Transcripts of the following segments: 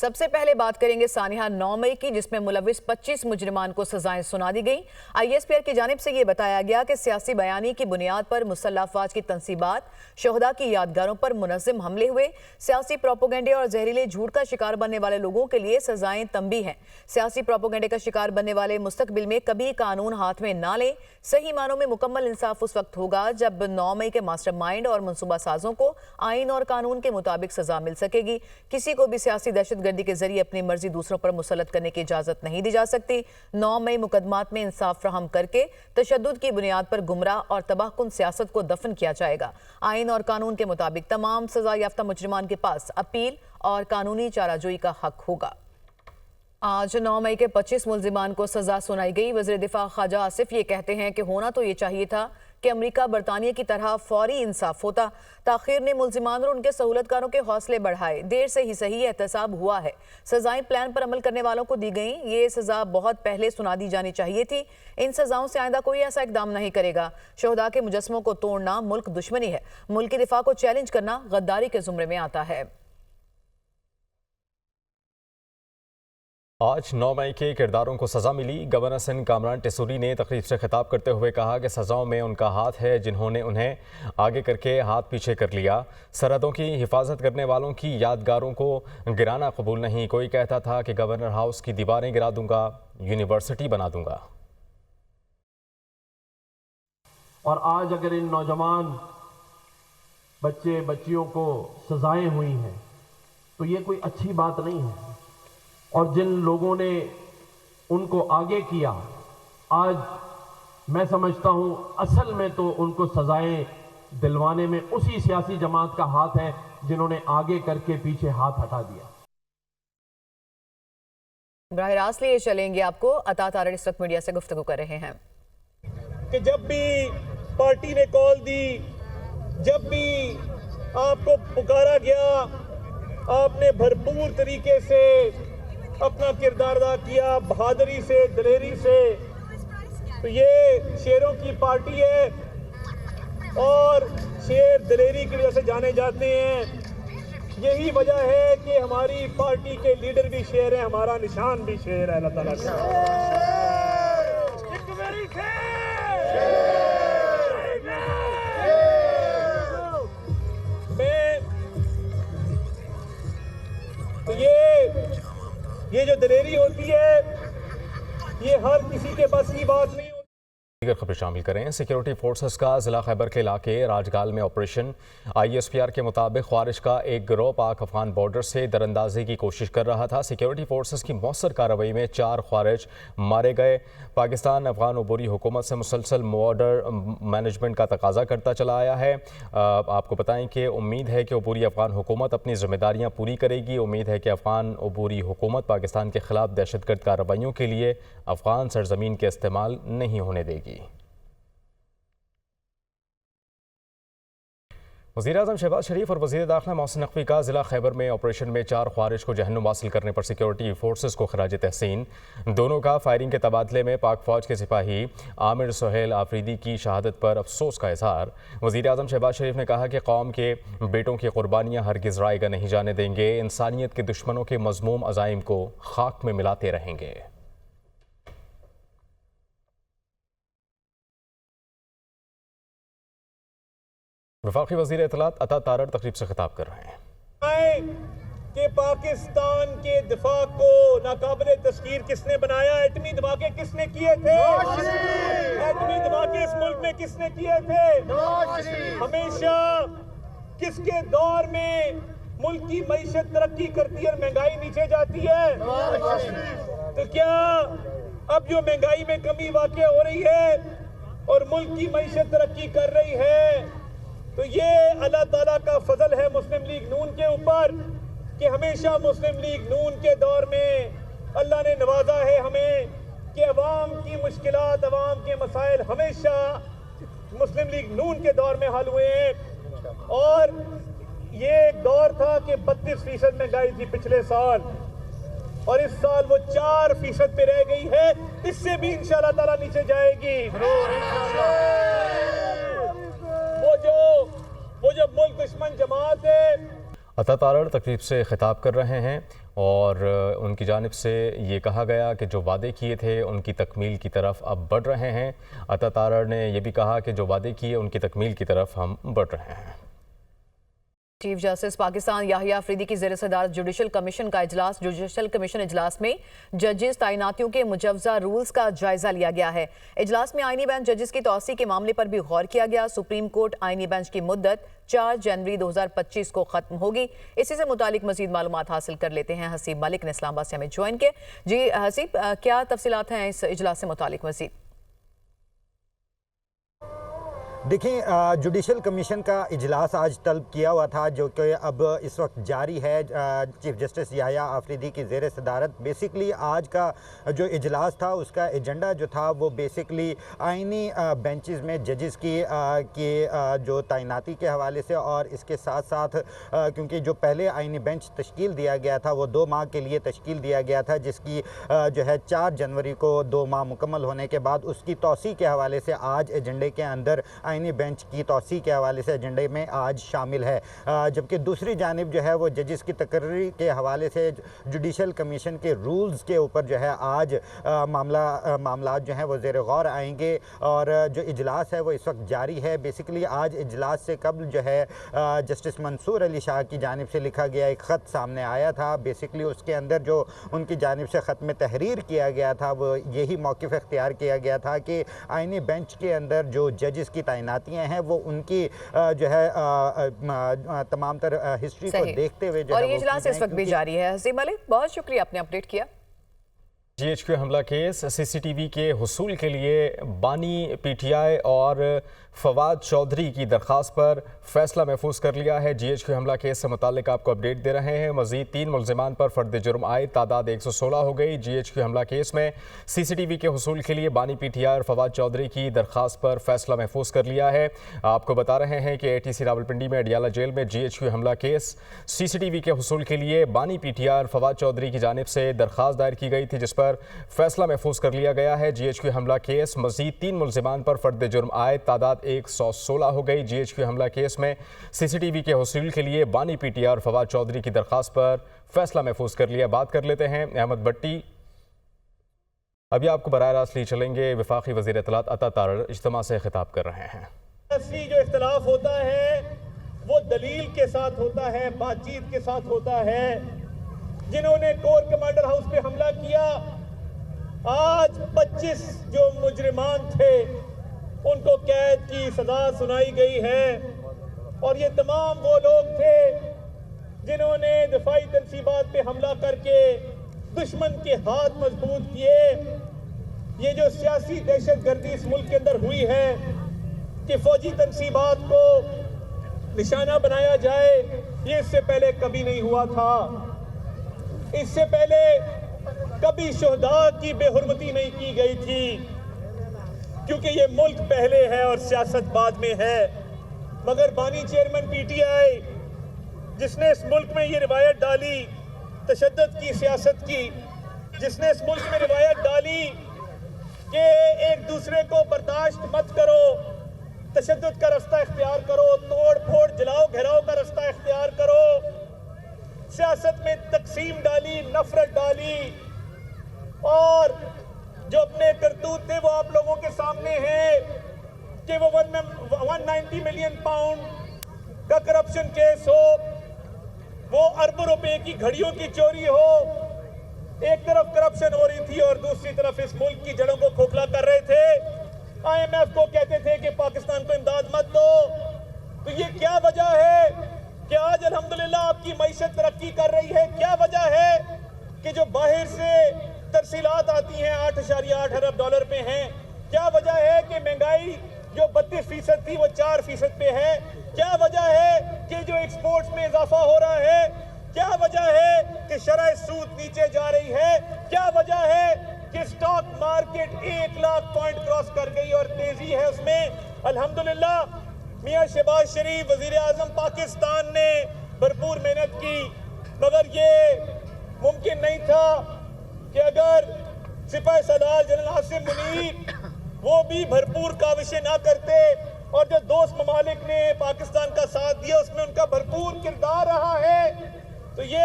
سب سے پہلے بات کریں گے سانحہ 9 مئی کی، جس میں ملوث 25 مجرمان کو سزائیں سنا دی گئیں۔ ISPR کی جانب سے یہ بتایا گیا کہ سیاسی بیانی کی بنیاد پر مسلح افواج کی تنصیبات، شہداء کی یادگاروں پر منظم حملے ہوئے، سیاسی پروپیگنڈے اور زہریلے جھوٹ کا شکار بننے والے لوگوں کے لیے سزائیں تنبیہ ہیں۔ سیاسی پروپیگنڈے کا شکار بننے والے مستقبل میں کبھی قانون ہاتھ میں نہ لیں۔ صحیح معنوں میں مکمل انصاف اس وقت ہوگا جب 9 مئی کے ماسٹر مائنڈ اور منصوبہ سازوں کو آئین اور قانون کے مطابق سزا مل سکے گی۔ کسی کو بھی سیاسی دہشت گردی کے ذریعے اپنی مرضی دوسروں پر مسلط کرنے کی اجازت نہیں دی جا سکتی۔ 9 مئی مقدمات میں انصاف فراہم کر کے تشدد کی بنیاد پر گمراہ اور تباہ کن سیاست کو دفن کیا جائے گا۔ آئین اور قانون کے مطابق تمام سزا یافتہ مجرمان کے پاس اپیل اور قانونی چارہ جوئی کا حق ہوگا۔ آج 9 مئی کے 25 ملزمان کو سزا سنائی گئی۔ وزیر دفاع خواجہ آصف یہ کہتے ہیں کہ ہونا تو یہ چاہیے تھا کہ امریکہ برطانیہ کی طرح فوری انصاف ہوتا۔ تاخیر نے ملزمان اور ان کے سہولتکاروں کے حوصلے بڑھائے۔ دیر سے ہی صحیح احتساب ہوا ہے۔ سزائیں پلان پر عمل کرنے والوں کو دی گئیں۔ یہ سزا بہت پہلے سنا دی جانی چاہیے تھی۔ ان سزاؤں سے آئندہ کوئی ایسا اقدام نہیں کرے گا۔ شہداء کے مجسموں کو توڑنا ملک دشمنی ہے۔ ملک کی دفاع کو چیلنج کرنا غداری کے زمرے میں آتا ہے۔ آج 9 مئی کے کرداروں کو سزا ملی۔ گورنر سندھ کامران ٹیسوری نے تقریب سے خطاب کرتے ہوئے کہا کہ سزاؤں میں ان کا ہاتھ ہے جنہوں نے انہیں آگے کر کے ہاتھ پیچھے کر لیا۔ سرحدوں کی حفاظت کرنے والوں کی یادگاروں کو گرانا قبول نہیں۔ کوئی کہتا تھا کہ گورنر ہاؤس کی دیواریں گرا دوں گا، یونیورسٹی بنا دوں گا۔ اور آج اگر ان نوجوان بچے بچیوں کو سزائیں ہوئی ہیں تو یہ کوئی اچھی بات نہیں ہے، اور جن لوگوں نے ان کو آگے کیا، آج میں سمجھتا ہوں اصل میں تو ان کو سزائیں دلوانے میں اسی سیاسی جماعت کا ہاتھ ہے جنہوں نے آگے کر کے پیچھے ہاتھ ہٹا دیا۔ براہ راست لیے چلیں گے آپ کو۔ عطا تارڑ اس وقت میڈیا سے گفتگو کر رہے ہیں کہ جب بھی پارٹی نے کال دی، جب بھی آپ کو پکارا گیا، آپ نے بھرپور طریقے سے اپنا کردار ادا کیا، بہادری سے، دلیری سے۔ تو یہ شیروں کی پارٹی ہے اور شیر دلیری کی وجہ سے جانے جاتے ہیں۔ یہی وجہ ہے کہ ہماری پارٹی کے لیڈر بھی شیر ہیں، ہمارا نشان بھی شیر ہے اللہ تعالیٰ کا۔ یہ جو دلیری ہوتی ہے یہ ہر کسی کے بس کی بات نہیں ہوتی۔ دیگر خبریں شامل کریں۔ سیکیورٹی فورسز کا ضلع خیبر کے علاقے راجگال میں آپریشن۔ ISPR کے مطابق خوارج کا ایک گروہ پاک افغان بارڈر سے دراندازی کی کوشش کر رہا تھا۔ سیکیورٹی فورسز کی مؤثر کارروائی میں 4 خوارج مارے گئے۔ پاکستان افغان عبوری حکومت سے مسلسل بارڈر مینجمنٹ کا تقاضا کرتا چلا آیا ہے۔ آپ کو بتائیں کہ امید ہے کہ عبوری افغان حکومت اپنی ذمہ داریاں پوری کرے گی۔ امید ہے کہ افغان عبوری حکومت پاکستان کے خلاف دہشت گرد کارروائیوں کے لیے افغان سرزمین کے استعمال نہیں ہونے دے گی۔ وزیراعظم شہباز شریف اور وزیر داخلہ محسن نقوی کا ضلع خیبر میں آپریشن میں 4 خوارج کو جہنم واصل کرنے پر سیکیورٹی فورسز کو خراج تحسین۔ دونوں کا فائرنگ کے تبادلے میں پاک فوج کے سپاہی عامر سہیل آفریدی کی شہادت پر افسوس کا اظہار۔ وزیراعظم شہباز شریف نے کہا کہ قوم کے بیٹوں کی قربانیاں ہرگز رائیگاں نہیں جانے دیں گے۔ انسانیت کے دشمنوں کے مذموم عزائم کو خاک میں ملاتے رہیں گے۔ وفاقی وزیر اطلاعات عطا تارڑ تقریب سے خطاب کر رہے ہیں کہ پاکستان کے دفاع کو ناقابل تسخیر کس نے بنایا؟ ایٹمی دھماکے کس نے کیے تھے؟ ایٹمی دھماکے اس ملک میں کس نے کیے تھے؟ ہمیشہ کس کے دور میں ملک کی معیشت ترقی کرتی ہے اور مہنگائی نیچے جاتی ہے؟ تو کیا اب جو مہنگائی میں کمی واقع ہو رہی ہے اور ملک کی معیشت ترقی کر رہی ہے تو یہ اللہ تعالیٰ کا فضل ہے مسلم لیگ نون کے اوپر کہ ہمیشہ مسلم لیگ نون کے دور میں اللہ نے نوازا ہے ہمیں کہ عوام کی مشکلات، عوام کے مسائل ہمیشہ مسلم لیگ نون کے دور میں حل ہوئے ہیں۔ اور یہ ایک دور تھا کہ 32% مہنگائی تھی پچھلے سال، اور اس سال وہ 4% پہ رہ گئی ہے۔ اس سے بھی انشاءاللہ تعالیٰ نیچے جائے گی۔ وہ جو ملک دشمن جماعت ہے۔ عطا تارڑ تقریب سے خطاب کر رہے ہیں۔ اور ان کی جانب سے یہ کہا گیا کہ جو وعدے کیے تھے ان کی تکمیل کی طرف اب بڑھ رہے ہیں۔ عطا تارڑ نے یہ بھی کہا کہ جو وعدے کیے ان کی تکمیل کی طرف ہم بڑھ رہے ہیں۔ چیف جسٹس پاکستان یاہیا آفریدی کی زیر صدارت جوڈیشل کمیشن کا اجلاس۔ جوڈیشل کمیشن اجلاس میں ججز تعیناتیوں کے مجوزہ رولز کا جائزہ لیا گیا ہے۔ اجلاس میں آئینی بینچ ججز کی توسیع کے معاملے پر بھی غور کیا گیا۔ سپریم کورٹ آئینی بینچ کی مدت 4 جنوری 2025 کو ختم ہوگی۔ اسی سے متعلق مزید معلومات حاصل کر لیتے ہیں حسیب ملک نے اسلام آباد سے ہمیں جوائن کیا۔ جی حسیب، کیا تفصیلات ہیں اس اجلاس سے متعلق مزید؟ دیکھیں، جوڈیشل کمیشن کا اجلاس آج طلب کیا ہوا تھا جو کہ اب اس وقت جاری ہے چیف جسٹس یاہیا آفریدی کی زیر صدارت۔ بیسکلی آج کا جو اجلاس تھا اس کا ایجنڈا جو تھا وہ بیسکلی آئینی بینچز میں ججز کی جو تعیناتی کے حوالے سے، اور اس کے ساتھ ساتھ کیونکہ جو پہلے آئینی بینچ تشکیل دیا گیا تھا وہ 2 ماہ کے لیے تشکیل دیا گیا تھا، جس کی جو ہے 4 جنوری کو 2 ماہ مکمل ہونے کے بعد اس کی توسیع کے حوالے سے آج ایجنڈے کے اندر آئینی بینچ کی توسیع کے حوالے سے ایجنڈے میں آج شامل ہے۔ جبکہ دوسری جانب جو ہے وہ ججز کی تقرری کے حوالے سے جوڈیشل کمیشن کے رولز کے اوپر جو ہے آج معاملات جو ہیں وہ زیر غور آئیں گے، اور جو اجلاس ہے وہ اس وقت جاری ہے۔ بیسکلی آج اجلاس سے قبل جو ہے جسٹس منصور علی شاہ کی جانب سے لکھا گیا ایک خط سامنے آیا تھا۔ بیسکلی اس کے اندر جو ان کی جانب سے خط میں تحریر کیا گیا تھا وہ یہی موقف اختیار کیا گیا تھا کہ آئینی بینچ کے اندر جو ججز کی تعیناتیاں ہیں وہ ان کی جو ہے تمام تر ہسٹری کو دیکھتے ہوئے جو ہے، اور یہ اجلاس اس وقت بھی جاری ہے۔ حسیب ملک، بہت شکریہ آپ نے اپڈیٹ کیا۔ جی ایچ کیو حملہ کیس سی سی ٹی وی کے حصول کے لیے بانی پی ٹی آئی اور فواد چودھری کی درخواست پر فیصلہ محفوظ کر لیا ہے۔ جی ایچ کیو حملہ کیس سے متعلق آپ کو اپڈیٹ دے رہے ہیں۔ مزید 3 ملزمان پر فرد جرم عائد، تعداد 116 ہو گئی۔ جی ایچ کیو حملہ کیس میں سی سی ٹی وی کے حصول کے لیے بانی پی ٹی آئی اور فواد چودھری کی درخواست پر فیصلہ محفوظ کر لیا ہے۔ آپ کو بتا رہے ہیں کہ اے ٹی سی راولپنڈی میں اڈیالہ جیل میں جی ایچ کیو حملہ کیس سی سی ٹی وی کے حصول کے لیے بانی پی ٹی آئی اور فواد چودھری کی جانب سے درخواست دائر کی گئی تھی، جس پر فیصلہ محفوظ کر لیا گیا ہے۔ جی ایچ کیو حملہ کیس مزید 3 ملزمان پر فرد جرم عائد، تعداد 116 ہو گئی۔ جی ایچ کیو حملہ کیس میں سی سی ٹی وی کے حصول کے لیے بانی پی ٹی آئی اور فواد چودھری کی درخواست پر فیصلہ محفوظ کر لیا۔ بات کر لیتے ہیں احمد بٹی۔ ابھی آپ کو براہ راست لی چلیں گے، وفاقی وزیر اطلاعات عطا تارڑ اجتماع سے خطاب کر رہے ہیں۔ اصلی جو اختلاف ہوتا ہے وہ دلیل کے ساتھ ہوتا ہے، بات چیت کے ساتھ ہوتا ہے۔ جنہوں نے کور کمانڈر ہاؤس پہ حملہ کیا، آج 25 جو مجرمان تھے ان کو قید کی سزا سنائی گئی ہے، اور یہ تمام وہ لوگ تھے جنہوں نے دفاعی تنصیبات پہ حملہ کر کے دشمن کے ہاتھ مضبوط کیے۔ یہ جو سیاسی دہشت گردی اس ملک کے اندر ہوئی ہے کہ فوجی تنصیبات کو نشانہ بنایا جائے، یہ اس سے پہلے کبھی نہیں ہوا تھا۔ اس سے پہلے کبھی شہداء کی بے حرمتی نہیں کی گئی تھی، کیونکہ یہ ملک پہلے ہے اور سیاست بعد میں ہے۔ مگر بانی چیئرمین پی ٹی آئی جس نے اس ملک میں یہ روایت ڈالی تشدد کی سیاست کی، جس نے اس ملک میں روایت ڈالی کہ ایک دوسرے کو برداشت مت کرو، تشدد کا رستہ اختیار کرو، توڑ پھوڑ جلاؤ گھیراؤ کا رستہ اختیار کرو، سیاست میں تقسیم ڈالی، نفرت ڈالی، اور جو اپنے کرتوت تھے وہ آپ لوگوں کے سامنے ہیں کہ وہ 190 ملین پاؤنڈ کا کرپشن کیس ہو، وہ اربوں روپے کی گھڑیوں کی چوری ہو۔ ایک طرف کرپشن ہو رہی تھی اور دوسری طرف اس ملک کی جڑوں کو کھوکھلا کر رہے تھے۔ آئی ایم ایف کو کہتے تھے کہ پاکستان کو امداد مت دو۔ تو یہ کیا وجہ ہے کہ آج الحمدللہ آپ کی معیشت ترقی کر رہی ہے؟ کیا وجہ ہے کہ جو باہر سے ترسیلات آتی ہیں 8.8 ارب ڈالر پہ ہیں؟ کیا وجہ ہے کہ مہنگائی جو 32% تھی وہ 4% پہ ہے؟ کیا وجہ ہے کہ جو ایکسپورٹس میں اضافہ ہو رہا ہے؟ کیا وجہ ہے کہ شرح سود نیچے جا رہی ہے؟ کیا وجہ ہے کہ stock market 1 lakh point cross کر گئی اور تیزی ہے اس میں؟ الحمدللہ میاں شہباز شریف وزیر اعظم پاکستان نے بھرپور محنت کی، مگر یہ ممکن نہیں تھا کہ اگر سپاہی سالار جنرل عاصم منیر وہ بھی بھرپور کاوشیں نہ کرتے، اور جو دوست ممالک نے پاکستان کا ساتھ دیا اس میں ان کا بھرپور کردار رہا ہے، تو یہ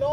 9